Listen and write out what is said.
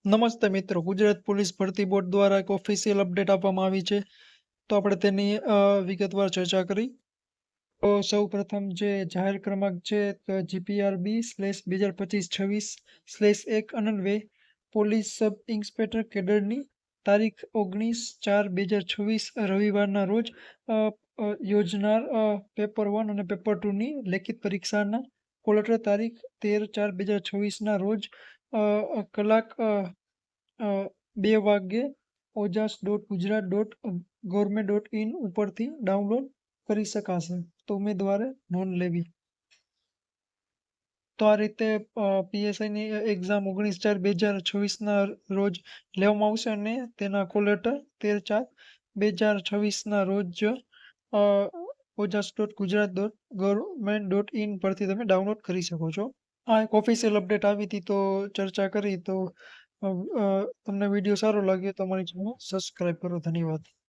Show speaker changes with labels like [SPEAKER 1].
[SPEAKER 1] નમસ્તે મિત્રો, ગુજરાત પોલીસ ભરતી બોર્ડ દ્વારા એક ઓફિશિયલ અપડેટ આપવામાં આવી છે. તો આપણે તેની વિગતવાર ચર્ચા કરી. તો સૌપ્રથમ જે જાહેર ક્રમાંક છે તો GPRB/2025-26/1 અન્વયે પોલીસ સબ ઇન્સ્પેક્ટર કેડરની તારીખ 19/4/2026 રવિવારના રોજ યોજનાર પેપર 1 અને પેપર 2ની લેખિત પરીક્ષાના કોલ લેટર તારીખ 13/4/2026ના રોજ કલાક 2 વાગ્યે ojas.gujarat.government.in ઉપરથી ડાઉનલોડ કરી શકાશે. તો ઉમેદવારે નોંધ લેવી. તો આ રીતે પીએસઆઈની એક્ઝામ 19/4/2026ના રોજ લેવામાં આવશે અને તેના કોલ લેટર 13/4/2026ના રોજ ojas.gujarat.government.in પરથી તમે ડાઉનલોડ કરી શકો છો. આ એક ઓફિશિયલ અપડેટ આવી હતી તો ચર્ચા કરી. તો તમને વિડીયો સારો લાગ્યો તો અમારી ચેનલ સબસ્ક્રાઈબ કરો. ધન્યવાદ.